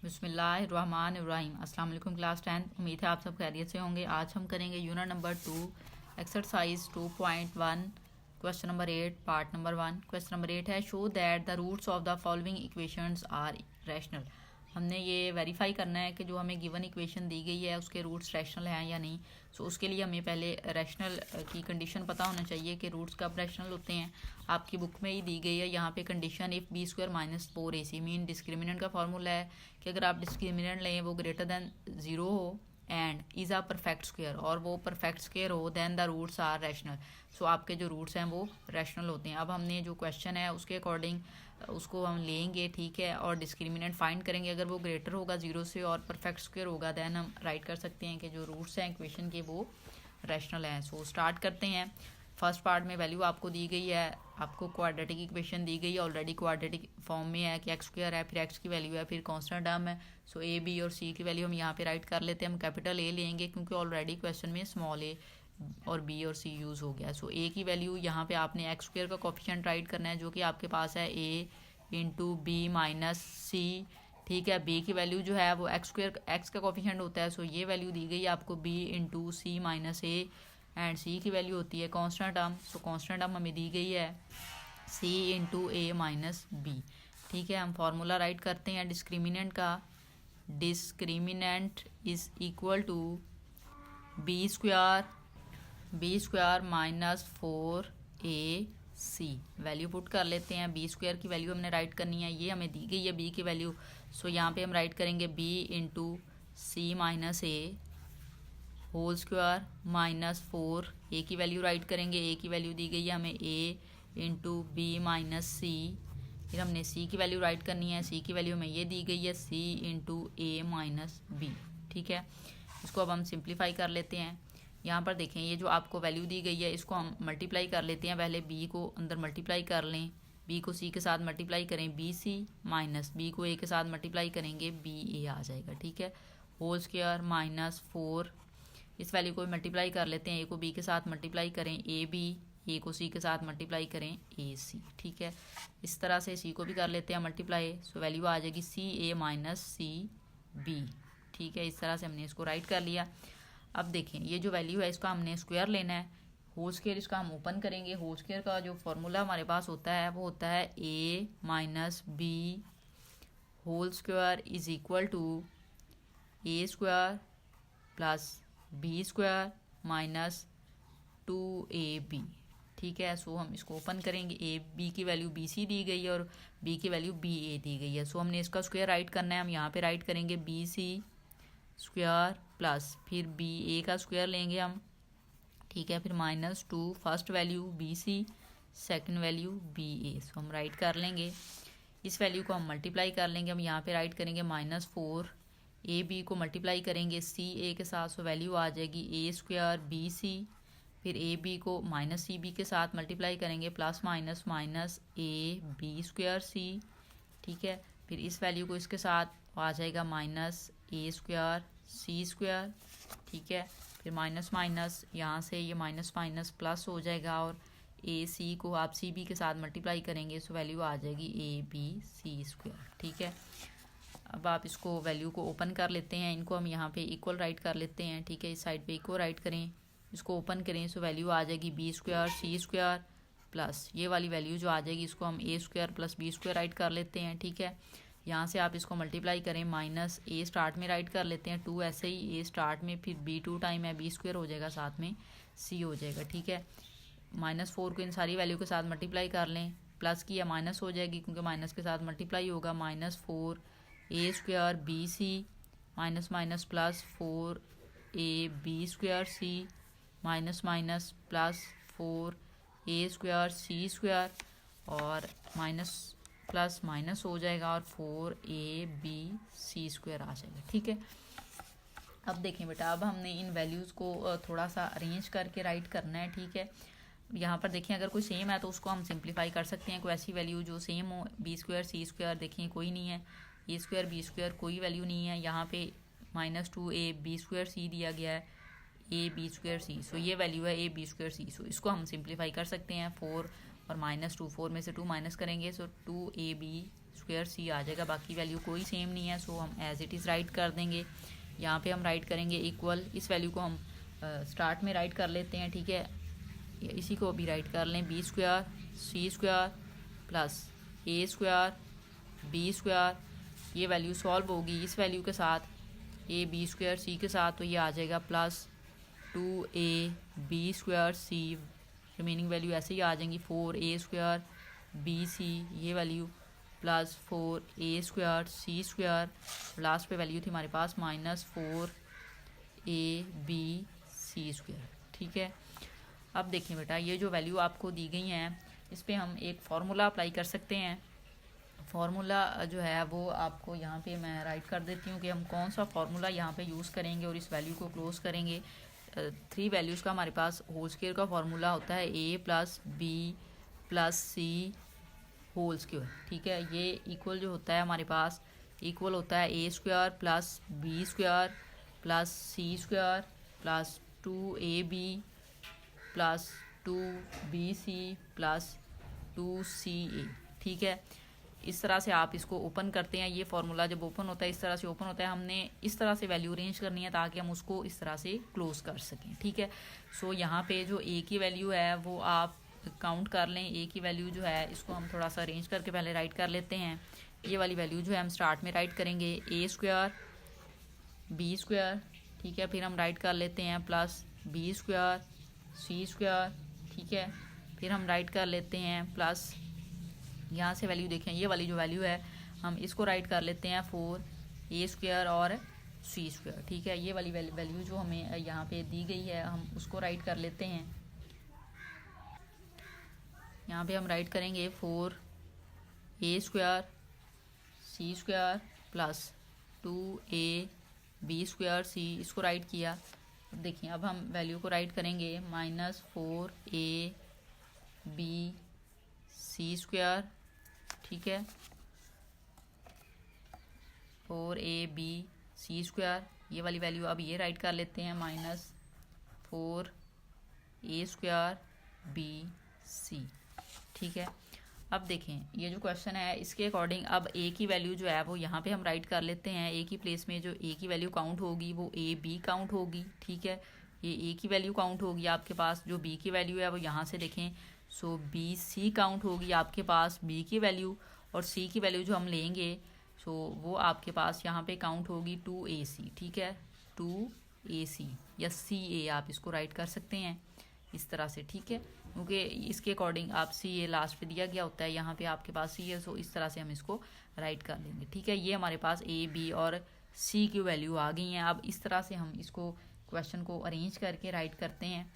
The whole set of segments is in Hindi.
बिस्मिल्लाहिर्रहमानिर्रहीम। अस्सलाम वालेकुम क्लास 10। उम्मीद है आप सब खैरियत से होंगे। आज हम करेंगे unit number 2 exercise 2.1 question number 8 part number 1। Question number 8 है show that the roots of the following equations are rational. हमने ये वेरीफाई करना है कि जो हमें गिवन इक्वेशन दी गई है उसके रूट्स रैशनल हैं या नहीं। सो उसके लिए हमें पहले रैशनल की कंडीशन पता होना चाहिए कि रूट्स कब रैशनल होते हैं। आपकी बुक में ही दी गई है यहाँ पे condition if b square minus 4ac mean discriminant का फार्मूला है कि अगर आप डिस्क्रिमिनेंट लें वो ग्रेटर दैन 0 हो and is a perfect square और वो परफेक्ट स्क्वायर हो then the roots are rational. So आपके जो रूट्स हैं वो रैशनल होते हैं। अब हमने जो क्वेश्चन है उसके अकॉर्डिंग उसको हम लेंगे, ठीक है, और डिस्क्रिमिनेंट फाइंड करेंगे। अगर वो ग्रेटर होगा 0 से और परफेक्ट स्क्वायर होगा दैन हम राइट कर सकते हैं कि जो रूट्स हैं इक्वेशन के वो रैशनल हैं। सो स्टार्ट करते हैं। फर्स्ट पार्ट में वैल्यू आपको दी गई है, आपको क्वाड्रेटिक इक्वेशन दी गई है, ऑलरेडी क्वाड्रेटिक फॉर्म में है कि एक्स स्क्वायर है, फिर एक्स की वैल्यू है, फिर कांस्टेंट टर्म है। सो ए बी और सी की वैल्यू हम यहाँ पे राइट कर लेते हैं। हम कैपिटल ए लेंगे क्योंकि ऑलरेडी क्वेश्चन में स्मॉल ए और बी और सी यूज़ हो गया। सो ए की वैल्यू यहाँ पे आपने एक्स स्क्वायर का कोफिशिएंट राइट करना है जो कि आपके पास है a into b minus c, ठीक है। बी की वैल्यू जो है वो एक्स स्क्वायर एक्स का कोफिशिएंट होता है। सो ये वैल्यू दी गई है आपको b into c minus a and c की वैल्यू होती है constant term. So constant term हमें दी गई है c into a minus b, ठीक है। हम फार्मूला राइट करते हैं डिस्क्रिमिनेंट का। Discriminant is equal to b square minus 4ac। Value put कर लेते हैं। बी स्क्वायर की वैल्यू हमने राइट करनी है, ये हमें दी गई है बी की वैल्यू। सो यहाँ पे हम राइट करेंगे बी इंटू सी माइनस ए होल स्क्वायर माइनस 4 ए की वैल्यू राइट करेंगे। ए की वैल्यू दी गई है हमें ए इंटू बी माइनस सी, फिर हमने सी की वैल्यू राइट करनी है। सी की वैल्यू हमें ये दी गई है c into a minus b, ठीक है। इसको अब हम सिंप्लीफाई कर लेते हैं। यहाँ पर देखें ये जो आपको वैल्यू दी गई है इसको हम मल्टीप्लाई कर लेते हैं। पहले बी को अंदर मल्टीप्लाई कर लें, बी को सी के साथ मल्टीप्लाई करें बी सी माइनस बी को ए के साथ मल्टीप्लाई करेंगे बी ए आ जाएगा, ठीक है। होल स्क्वायर माइनस 4, इस वैल्यू को मल्टीप्लाई कर लेते हैं। ए को बी के साथ मल्टीप्लाई करें ए बी, ए को सी के साथ मल्टीप्लाई करें ए सी, ठीक है। इस तरह से सी को भी कर लेते हैं मल्टीप्लाई। सो वैल्यू आ जाएगी सी ए माइनस सी बी, ठीक है। इस तरह से हमने इसको राइट कर लिया। अब देखें ये जो वैल्यू है इसका हमने स्क्वायर लेना है। होल स्क्वायर इसका हम ओपन करेंगे। होल स्क्वायर का जो फॉर्मूला हमारे पास होता है वो होता है a minus b whole square is equal to a square plus b square minus 2ab, ठीक है। सो हम इसको ओपन करेंगे। ए बी की वैल्यू बी सी दी गई है और बी की वैल्यू बी ए दी गई है। सो हमने इसका स्क्वायर राइट करना है। हम यहाँ पे राइट करेंगे बी सी स्क्वायर प्लस फिर बी ए का स्क्वायर लेंगे हम, ठीक है। फिर minus 2 first value b c second value b a. So हम राइट कर लेंगे। इस वैल्यू को हम मल्टीप्लाई कर लेंगे। हम यहाँ पे राइट करेंगे माइनस 4, ए बी को मल्टीप्लाई करेंगे सी ए के साथ। सो वैल्यू आ जाएगी ए स्क्वायर बी सी, फिर ए बी को माइनस सी बी के साथ मल्टीप्लाई करेंगे plus minus minus a b square c, ठीक है। फिर इस वैल्यू को इसके साथ आ जाएगा माइनस ए स्क्वायर सी स्क्वायर, ठीक है। फिर माइनस माइनस यहाँ से ये माइनस माइनस प्लस हो जाएगा और ए सी को आप सी बी के साथ मल्टीप्लाई करेंगे। सो वैल्यू आ जाएगी ए बी सी स्क्वायर, ठीक है। अब आप इसको वैल्यू को ओपन कर लेते हैं। इनको हम यहाँ पे इक्वल राइट कर लेते हैं, ठीक है। इस साइड पे इक्वल राइट करें, इसको ओपन करें। सो वैल्यू आ जाएगी b square c square plus ये वाली वैल्यू जो आ जाएगी इसको हम a square plus b square write कर लेते हैं, ठीक है। यहाँ से आप इसको मल्टीप्लाई करें। माइनस ए स्टार्ट में राइट कर लेते हैं 2 ऐसे ही ए स्टार्ट में, फिर बी 2 टाइम है बी स्क्वायर हो जाएगा, साथ में सी हो जाएगा, ठीक है। माइनस 4 को इन सारी वैल्यू के साथ मल्टीप्लाई कर लें। प्लस की या माइनस हो जाएगी क्योंकि माइनस के साथ मल्टीप्लाई होगा। Minus 4 a square b c minus minus plus 4 a b square c minus minus plus 4 a square c square और माइनस प्लस माइनस हो जाएगा और 4 बी सी स्क्वायर आ जाएगा, ठीक है। अब देखें बेटा, अब हमने इन वैल्यूज़ को थोड़ा सा अरेंज करके राइट करना है, ठीक है। यहाँ पर देखें अगर कोई सेम है तो उसको हम सिंप्लीफाई कर सकते हैं। कोई ऐसी वैल्यू जो सेम हो, बी स्क्वायर सी स्क्वायर देखें कोई नहीं है, ए स्क्वायर बी स्क्वायर कोई वैल्यू नहीं है। यहाँ पे माइनस 2 बी स्क्वायर सी दिया गया है, ए बी स्क्वायर सी। सो ये वैल्यू है ए बी स्क्वायर सी। सो इसको हम सिंप्लीफाई कर सकते हैं। 4 और माइनस 2, 4 में से 2 माइनस करेंगे सो 2 ए बी स्क्वायर सी आ जाएगा, बाकी वैल्यू कोई सेम नहीं है, सो हम एज इट इज़ राइट कर देंगे। यहाँ पे हम राइट करेंगे इक्वल, इस वैल्यू को हम स्टार्ट में राइट कर लेते हैं, ठीक है, इसी को भी राइट कर लें, B square c square plus a square b square, ये वैल्यू सॉल्व होगी इस वैल्यू के साथ ए बी स्क्वायर सी के साथ, तो ये आ जाएगा plus 2a b square c, remaining value ऐसे ही आ जाएंगी 4a स्क्वायर बी सी, ये value plus 4a square c square, last पे वैल्यू थी हमारे पास minus 4a b c square, ठीक है। अब देखें बेटा, ये जो वैल्यू आपको दी गई हैं इस पर हम एक फार्मूला अप्लाई कर सकते हैं। फार्मूला जो है वो आपको यहाँ पे मैं राइट कर देती हूँ कि हम कौन सा फार्मूला यहाँ पे यूज़ करेंगे और इस वैल्यू को क्लोज करेंगे। 3 वैल्यूज़ का हमारे पास होल स्क्वायर का फार्मूला होता है a plus b plus c whole square, ठीक है। ये इक्वल जो होता है हमारे पास इक्वल होता है a square plus b square plus c square plus 2ab plus 2bc plus 2ca, ठीक है। इस तरह से आप इसको ओपन करते हैं, ये फार्मूला जब ओपन होता है इस तरह से ओपन होता है, हमने इस तरह से वैल्यू अरेंज करनी है ताकि हम उसको इस तरह से क्लोज कर सकें, ठीक है। सो यहाँ पे जो ए की वैल्यू है वो आप काउंट कर लें, ए की वैल्यू जो है इसको हम थोड़ा सा अरेंज करके पहले राइट कर लेते हैं। ये वाली वैल्यू जो है हम स्टार्ट में राइट करेंगे ए स्क्वायर बी स्क्वायर, ठीक है, फिर हम राइट कर लेते हैं plus b square c square, ठीक है, फिर हम राइट कर लेते हैं प्लस, यहाँ से वैल्यू देखें ये वाली जो वैल्यू है हम इसको राइट कर लेते हैं 4a स्क्वायर और सी स्क्वायर, ठीक है। ये वाली वैल्यू जो हमें यहाँ पे दी गई है हम उसको राइट कर लेते हैं। यहाँ पे हम राइट करेंगे 4a square c square plus 2a b square c, इसको राइट किया। देखिए अब हम वैल्यू को राइट करेंगे minus 4a b c square, ठीक है, 4ab सी स्क्वायर, ये वाली वैल्यू अब ये राइट कर लेते हैं माइनस 4a स्क्वायर बी सी, ठीक है। अब देखें ये जो क्वेश्चन है इसके अकॉर्डिंग अब a की वैल्यू जो है वो यहाँ पे हम राइट कर लेते हैं, a की प्लेस में जो a की वैल्यू काउंट होगी वो a b काउंट होगी, ठीक है। ये a की वैल्यू काउंट होगी आपके पास, जो b की वैल्यू है वो यहाँ से देखें, सो बी सी काउंट होगी आपके पास b की वैल्यू, और c की वैल्यू जो हम लेंगे सो वो आपके पास यहाँ पे काउंट होगी 2ac, ठीक है, 2ac या ca आप इसको राइट कर सकते हैं इस तरह से, ठीक है, क्योंकि इसके अकॉर्डिंग आप ca लास्ट पे दिया गया होता है, यहाँ पे आपके पास c है, सो इस तरह से हम इसको राइट कर लेंगे, ठीक है। ये हमारे पास a b और c की वैल्यू आ गई हैं। अब इस तरह से हम इसको क्वेश्चन को अरेंज करके राइट करते हैं,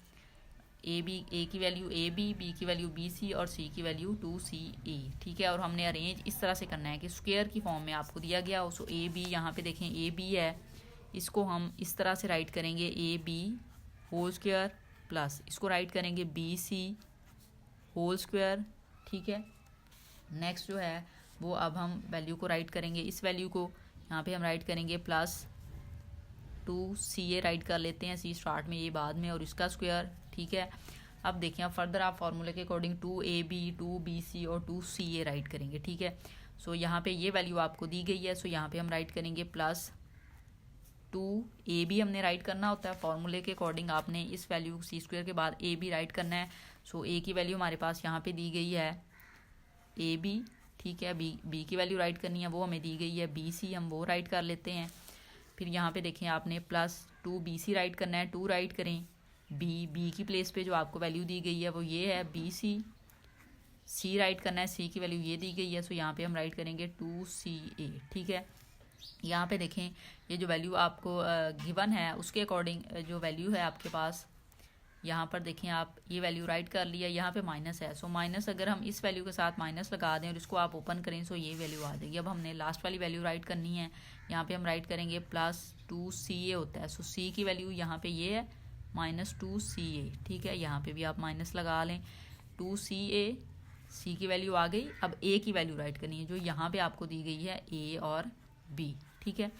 a की वैल्यू a b की वैल्यू b c और c की वैल्यू 2ca, ठीक है। और हमने अरेंज इस तरह से करना है कि स्क्वायर की फॉर्म में आपको दिया गया हो, सो a b यहाँ पे देखें a b है, इसको हम इस तरह से राइट करेंगे a b whole square plus इसको राइट करेंगे बी सी होल स्क्वायर, ठीक है। नेक्स्ट जो है वो अब हम वैल्यू को राइट करेंगे, इस वैल्यू को यहाँ पे हम राइट करेंगे प्लस 2ca राइट कर लेते हैं, c स्टार्ट में ये बाद में और इसका स्क्वायर, ठीक है। अब देखिए अब फर्दर आप फार्मूले के अकॉर्डिंग 2ab 2bc और 2ca राइट करेंगे, ठीक है। सो यहाँ पे ये वैल्यू आपको दी गई है, सो यहाँ पे हम राइट करेंगे प्लस 2ab हमने राइट करना होता है फार्मूले के अकॉर्डिंग, आपने इस वैल्यू सी स्क्वायर के बाद ab राइट करना है। सो a की वैल्यू हमारे पास यहाँ पे दी गई है ab, ठीक है, b की वैल्यू राइट करनी है वो हमें दी गई है bc, हम वो राइट कर लेते हैं। फिर यहाँ पे देखें आपने प्लस 2bc राइट करना है, 2 राइट करें, b की प्लेस पे जो आपको वैल्यू दी गई है वो ये है bc, c राइट करना है, c की वैल्यू ये दी गई है, सो यहाँ पे हम राइट करेंगे 2ca, ठीक है। यहाँ पे देखें ये जो वैल्यू आपको गिवन है उसके अकॉर्डिंग जो वैल्यू है आपके पास, यहाँ पर देखें आप ये वैल्यू राइट कर लिया, यहाँ पे माइनस है, सो माइनस अगर हम इस वैल्यू के साथ माइनस लगा दें और इसको आप ओपन करें सो ये वैल्यू आ जाएगी। अब हमने लास्ट वाली वैल्यू राइट करनी है, यहाँ पे हम राइट करेंगे प्लस 2ca होता है, सो c की वैल्यू यहाँ पे ये है माइनस 2ca, ठीक है, यहाँ पे भी आप माइनस लगा लें 2ca, c की वैल्यू आ गई। अब a की वैल्यू राइट करनी है जो यहाँ पे आपको दी गई है a और b, ठीक है।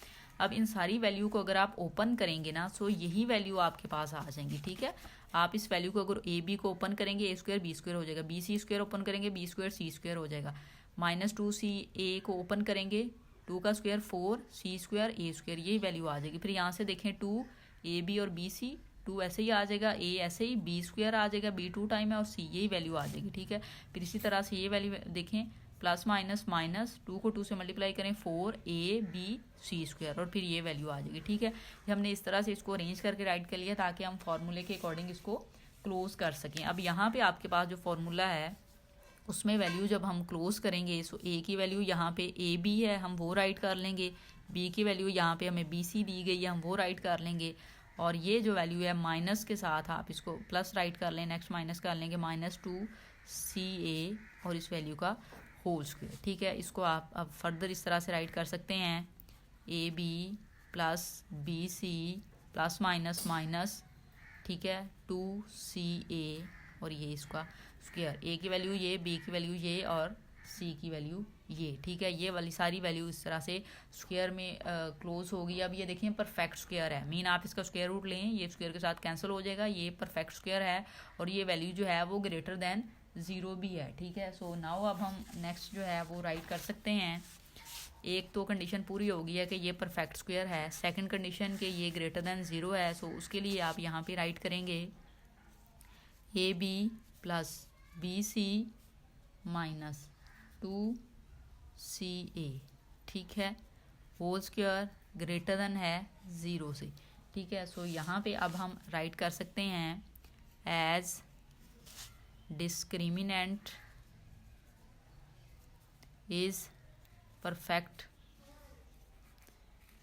अब इन सारी वैल्यू को अगर आप ओपन करेंगे ना सो यही वैल्यू आपके पास आ जाएंगी, ठीक है। आप इस वैल्यू को अगर ए बी को ओपन करेंगे a स्क्वायर बी स्क्वायर हो जाएगा, बी सी स्क्वायर ओपन करेंगे बी स्क्वायर सी स्क्वायर हो जाएगा, -2c a को ओपन करेंगे, 2 का square 4, c square a square, यही वैल्यू आ जाएगी। फिर यहाँ से देखें 2 a b और b c, 2 ऐसे ही आ जाएगा, a ऐसे ही, b स्क्वायर आ जाएगा, b 2 टाइम है और c यही वैल्यू आ जाएगी। ठीक है, फिर इसी तरह से ये वैल्यू देखें, प्लस माइनस माइनस 2 को 2 से मल्टीप्लाई करें 4 a b c स्क्वायर और फिर ये वैल्यू आ जाएगी। ठीक है, ये हमने इस तरह से इसको अरेंज करके राइट कर लिया ताकि हम फॉर्मूले के अकॉर्डिंग इसको क्लोज कर सकें। अब यहाँ पे आपके पास जो फॉर्मूला है उसमें वैल्यू जब हम क्लोज करेंगे, सो a की वैल्यू यहाँ पे a b है, हम वो राइट कर लेंगे, b की वैल्यू यहाँ पे हमें b c दी गई है, हम वो राइट कर लेंगे, और ये जो वैल्यू है माइनस के साथ आप इसको प्लस राइट कर लें, नेक्स्ट माइनस कर लेंगे, -2ca और इस वैल्यू का होल स्क्वायर। ठीक है, इसको आप अब फर्दर इस तरह से राइट कर सकते हैं, a b plus b c plus minus minus, ठीक है, 2ca और ये इसका स्क्वायर, ए की वैल्यू ये, बी की वैल्यू ये और सी की वैल्यू ये। ठीक है, ये वाली सारी वैल्यू इस तरह से स्क्वायर में क्लोज होगी। अब ये देखिए परफेक्ट स्क्वायर है, मीन आप इसका स्क्वायर रूट लें, ये स्क्वायर के साथ कैंसिल हो जाएगा, ये परफेक्ट स्क्वायर है और ये वैल्यू जो है वो ग्रेटर देन 0 भी है। ठीक है, सो नाउ अब हम नेक्स्ट जो है वो राइट कर सकते हैं। एक तो कंडीशन पूरी हो गई है कि ये परफेक्ट स्क्वायर है, सेकंड कंडीशन कि ये ग्रेटर देन 0 है, सो उसके लिए आप यहाँ पे राइट करेंगे a b plus b c minus 2ca। ठीक है, होल स्क्वायर ग्रेटर देन है 0 से। ठीक है, सो यहाँ पे अब हम राइट कर सकते हैं as discriminant is perfect,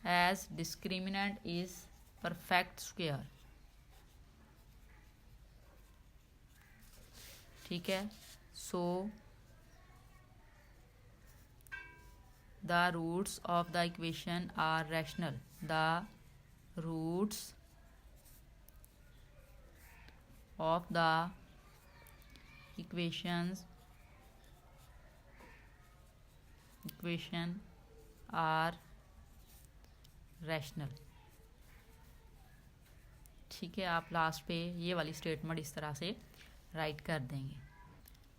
as discriminant is perfect square. ठीक है, सो the roots of the equation are rational, the roots of the equation are rational। ठीक है, आप लास्ट पे ये वाली स्टेटमेंट इस तरह से राइट कर देंगे।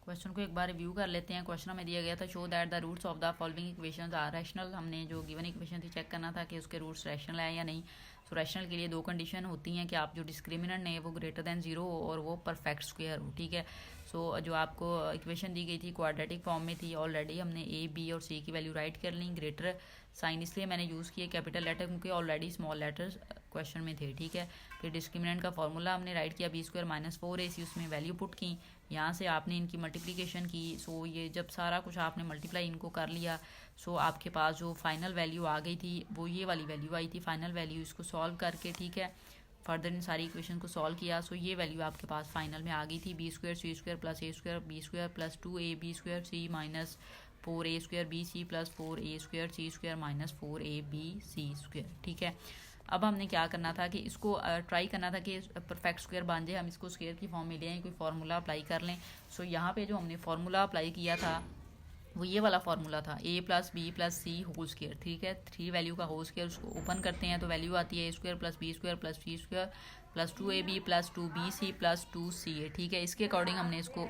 क्वेश्चन को एक बार रिव्यू कर लेते हैं। क्वेश्चन में दिया गया था show that the roots of the following equations are rational. हमने जो गिवन इक्वेशन थी चेक करना था कि उसके रूट्स रैशनल है या नहीं। सो रैशनल के लिए दो कंडीशन होती हैं कि आप जो डिस्क्रिमिनेंट है वो ग्रेटर देन 0 हो और वो परफेक्ट स्क्वायर हो। ठीक है, सो जो आपको इक्वेशन दी गई थी क्वाड्रेटिक फॉर्म में थी, ऑलरेडी हमने ए बी और सी की वैल्यू राइट कर ली। ग्रेटर साइन इसलिए मैंने यूज़ किया कैपिटल लेटर क्योंकि ऑलरेडी स्मॉल लेटर्स क्वेश्चन में थे। ठीक है, फिर डिस्क्रिमिनेंट का फॉर्मूला हमने राइट किया, बी स्क्वायर माइनस 4ac, उसमें वैल्यू पुट की, यहाँ से आपने इनकी मल्टीप्लिकेशन की। सो ये जब सारा कुछ आपने मल्टीप्लाई इनको कर लिया, सो आपके पास जो फाइनल वैल्यू आ गई थी वो ये वाली वैल्यू आई थी फाइनल वैल्यू। इसको सॉल्व करके, ठीक है, फर्दर इन सारी इक्वेशन को सॉल्व किया, सो ये वैल्यू आपके पास फाइनल में आ गई थी, b square c square plus a square b square plus 2ab square c minus 4a square b c plus 4a square c square minus 4ab c square. ठीक है, अब हमने क्या करना था कि इसको ट्राई करना था कि परफेक्ट स्क्वायर बन जाए, हम इसको स्क्वायर की फॉर्म में ले आए, कोई फार्मूला अप्लाई कर लें। सो यहाँ पे जो हमने फार्मूला अप्लाई किया था वो ये वाला फार्मूला था, a plus b plus c whole square. ठीक है, 3 वैल्यू का होल स्क्वायर, उसको ओपन करते हैं तो वैल्यू आती है a square plus b square plus c square plus 2ab plus 2bc plus 2ca। ठीक है, इसके अकॉर्डिंग हमने इसको,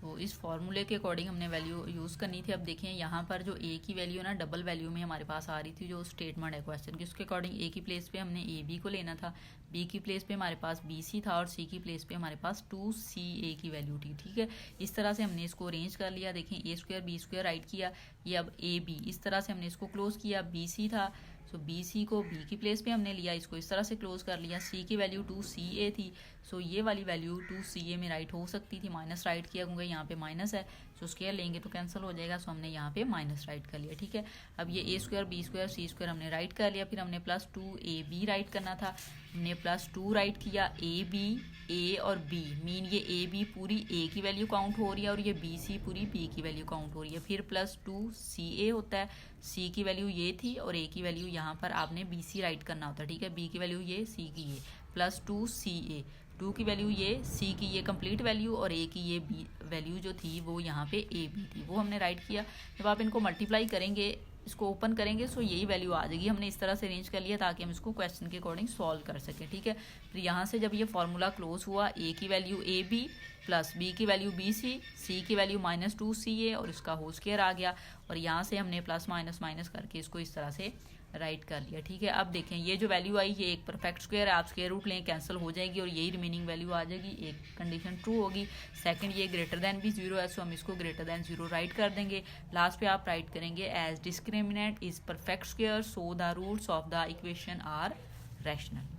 तो इस फॉर्मूले के अकॉर्डिंग हमने वैल्यू यूज़ करनी थी। अब देखें यहाँ पर जो a की वैल्यू ना डबल वैल्यू में हमारे पास आ रही थी, जो स्टेटमेंट है क्वेश्चन की, उसके अकॉर्डिंग a की प्लेस पे हमने a b को लेना था, b की प्लेस पे हमारे पास b c था और c की प्लेस पे हमारे पास 2ca की वैल्यू थी। ठीक है, इस तरह से हमने इसको अरेंज कर लिया। देखें a square b square right किया, ये अब a b, इस तरह से हमने इसको क्लोज किया। b c था, सो बी सी को b की प्लेस पे हमने लिया, इसको इस तरह से क्लोज कर लिया। c की वैल्यू 2ca थी, सो ये वाली वैल्यू 2ca में राइट हो सकती थी, माइनस राइट किया क्योंकि यहाँ पे माइनस है, सो स्क्वायर लेंगे तो कैंसिल हो जाएगा, सो हमने यहाँ पे माइनस राइट कर लिया। ठीक है, अब ये a square b square c square हमने राइट कर लिया, फिर हमने प्लस 2ab राइट करना था, हमने प्लस 2 राइट किया। a और b, मीन ये a b पूरी a की वैल्यू काउंट हो रही है और ये b c पूरी b की वैल्यू काउंट हो रही है। फिर प्लस 2ca होता है, c की वैल्यू ये थी और a की वैल्यू यहाँ पर आपने b c राइट करना होता है। ठीक है, b की वैल्यू ये, c की ये, प्लस 2ca, 2 की वैल्यू ये, c की ये कंप्लीट वैल्यू और a की ये b वैल्यू जो थी वो यहाँ पे a b थी, वो हमने राइट किया। जब आप इनको मल्टीप्लाई करेंगे इसको ओपन करेंगे सो यही वैल्यू आ जाएगी। हमने इस तरह से अरेंज कर लिया ताकि हम इसको क्वेश्चन के अकॉर्डिंग सॉल्व कर सकें, ठीक है। फिर यहाँ से जब ये फॉर्मूला क्लोज हुआ, ए की value a b plus b की वैल्यू बी सी, सी की वैल्यू -2ca और इसका होल स्क्वायर आ गया, और यहाँ से हमने प्लस माइनस माइनस करके इसको इस तरह से राइट कर लिया, ठीक है। अब देखें ये जो वैल्यू आई ये एक परफेक्ट स्क्वायर है, आप स्क्वायर रूट लें कैंसिल हो जाएगी और यही रिमेनिंग वैल्यू आ जाएगी। एक कंडीशन ट्रू होगी। सेकंड ये ग्रेटर दैन भी 0 है, सो हम इसको ग्रेटर दैन 0 राइट कर देंगे। लास्ट पे आप राइट करेंगे as discriminant is perfect square so the roots of the equation are rational.